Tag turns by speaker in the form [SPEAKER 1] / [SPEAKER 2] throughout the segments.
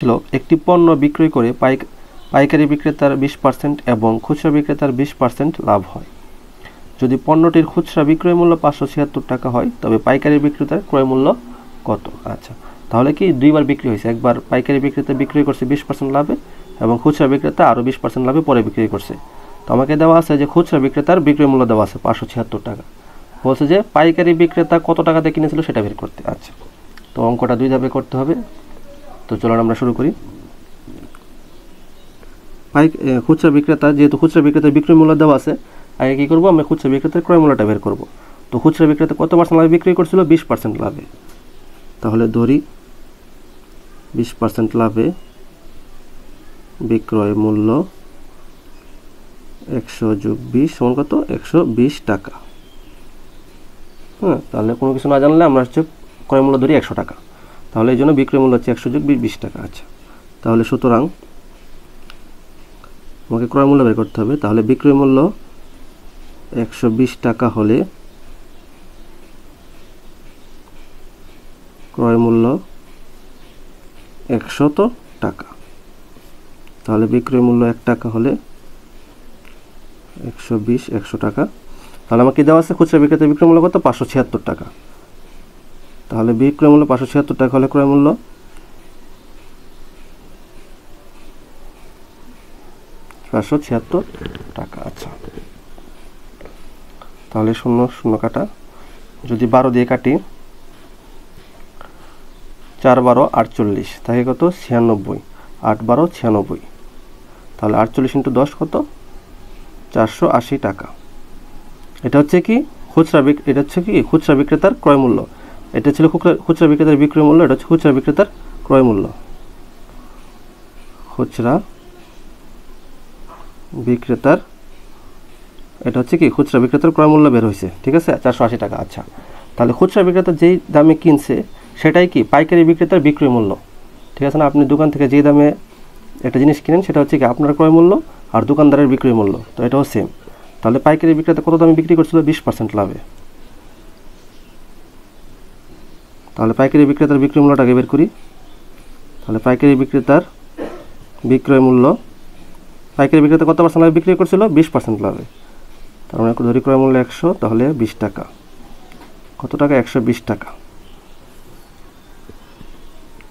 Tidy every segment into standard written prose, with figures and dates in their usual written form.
[SPEAKER 1] ছিল একটি পণ্য বিক্রয় করে পাইকারি বিক্রেতার 20% এবং খুচরা বিক্রেতার 20% লাভ হয়। যদি পণ্যটির খুচরা বিক্রয় মূল্য 576 টাকা হয় তবে পাইকারি বিক্রেতার ক্রয় মূল্য কত? আচ্ছা, তাহলে কি দুইবার বিক্রি হয়েছে, একবার পাইকারি বিক্রেতা বিক্রয় করছে 20% লাভে এবং খুচরা বিক্রেতা আরও 20% লাভে পরে বিক্রি করছে। তো আমাকে দেওয়া আছে যে খুচরা বিক্রেতার বিক্রয় মূল্য দেওয়া আছে 576 টাকা, বলছে যে পাইকারি বিক্রেতা কত টাকাতে কিনেছিল সেটা বের করতে। আচ্ছা, তো অঙ্কটা দুই ধাপে করতে হবে। তো চলুন আমরা শুরু করি। খুচরা বিক্রেতা, যেহেতু খুচরা বিক্রেতার বিক্রয় মূল্য দেওয়া আছে, আগে কী করবো, আমরা খুচরা বিক্রেতার ক্রয় মূল্যটা বের করব। তো খুচরা বিক্রেতা কত পার্সেন্ট লাভে বিক্রি করছিল? 20% লাভে। তাহলে ধরি 20% লাভে বিক্রয় মূল্য 100 যোগ 20 সমান কত? 120 টাকা। হ্যাঁ, তাহলে কোনো কিছু না জানলে আমরা হচ্ছে ক্রয় মূল্য ধরি 100 টাকা। তাহলে এই জন্য বিক্রয় মূল্য হচ্ছে 100 যোগ 20 টাকা। আচ্ছা, তাহলে সুতরাং আমাকে ক্রয় মূল্য বের করতে হবে। তাহলে বিক্রয় মূল্য 120 টাকা হলে ক্রয় মূল্য 100 টাকা। তাহলে বিক্রয় মূল্য 1 টাকা হলে 100 টাকা। তাহলে আমাকে দেওয়া আছে খুচরা বিক্রেতার বিক্রয় মূল্য কত? 576 টাকা। তাহলে বিক্রয় মূল্য 576 টাকা হলে ক্রয় মূল্য 576 টাকা। আচ্ছা, তাহলে 0 0 কাটা, যদি 12 দিয়ে কাটি 4 12 48, তাহলে কত? 96, 8 12 96। তাহলে 48 × 10 কত? 480 টাকা। এটা হচ্ছে কি খুচরা বিক্রেতার ক্রয় মূল্য। এটা ছিল খুচরা বিক্রেতার বিক্রয় মূল্য, এটা হচ্ছে খুচরা বিক্রেতার ক্রয় মূল্য। খুচরা বিক্রেতার, এটা হচ্ছে কি খুচরা বিক্রেতার ক্রয় মূল্য বের হয়েছে, ঠিক আছে, 480 টাকা। আচ্ছা, তাহলে খুচরা বিক্রেতা যেই দামে কিনছে সেটাই কি পাইকারি বিক্রেতার বিক্রয় মূল্য, ঠিক আছে না? আপনি দোকান থেকে যেই দামে একটা জিনিস কিনেন সেটা হচ্ছে কি আপনার ক্রয় মূল্য আর দোকানদারের বিক্রয় মূল্য, তো এটাও সেম। তাহলে পাইকারি বিক্রেতা কত দামে বিক্রি করছিল? 20% লাভে। তাহলে পাইকারি বিক্রেতার বিক্রয় মূল্যটাকে বের করি। তাহলে পাইকারি বিক্রেতার বিক্রয় মূল্য, পাইকারি বিক্রেতা কত পার্সেন্ট লাভে বিক্রি করছিল? 20% লাভে। তার মানে ধরি ক্রয় মূল্য 100, তাহলে 20 টাকা। কত টাকা? 120 টাকা।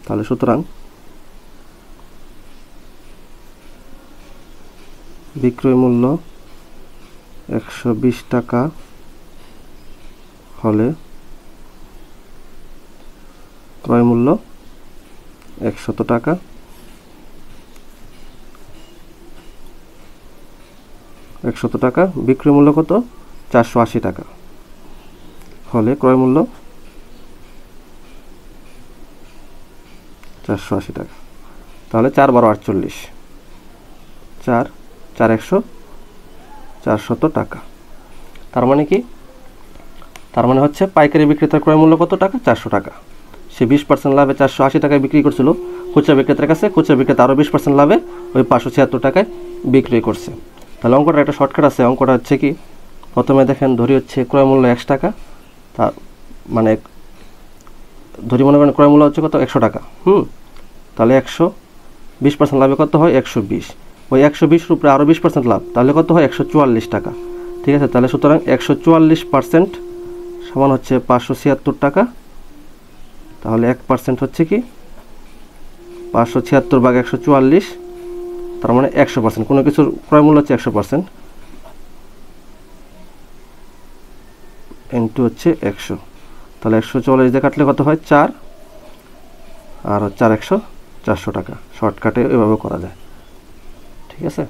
[SPEAKER 1] তাহলে সুতরাং বিক্রয় মূল্য 120 টাকা হলে ক্রয় মূল্য 100 টাকা। বিক্রয় মূল্য কত? 480 টাকা হলে ক্রয় মূল্য 480 টাকা। তাহলে 4 12 48, 4 4 100, 400 টাকা। তার মানে কি? তার মানে হচ্ছে পাইকারি বিক্রেতার ক্রয় মূল্য কত টাকা? 400 টাকা। সে 20% লাভে 480 টাকায় বিক্রি করছিল খুচরা বিক্রেতার কাছে, খুচরা বিক্রেতা আরও 20% লাভে ওই 576 টাকায় বিক্রি করছে। তাহলে অঙ্কটা একটা শর্টকাট আছে। অঙ্কটা হচ্ছে কি, প্রথমে দেখেন ধরি হচ্ছে ক্রয় মূল্য 1 টাকা, তার মানে ধরি মনে করেন ক্রয় মূল্য হচ্ছে কত? 100 টাকা। তাহলে 100, 20% লাভে কত হয়? 120। ওই 120 উপরে আরও 20% লাভ, তাহলে কত হয়? 144 টাকা, ঠিক আছে। তাহলে সুতরাং 144% সমান হচ্ছে 576 টাকা। তাহলে 1% হচ্ছে কি 576 ভাগ 144, তার মানে 100%। কোনো কিছুর ক্রয় মূল্য হচ্ছে 100%, ইন্টু হচ্ছে 100। তাহলে 144 দিয়ে কাটলে কত হয়? 4 আর 4 100, 400 টাকা। শর্টকাটে এভাবে করা যায়, ঠিক আছে।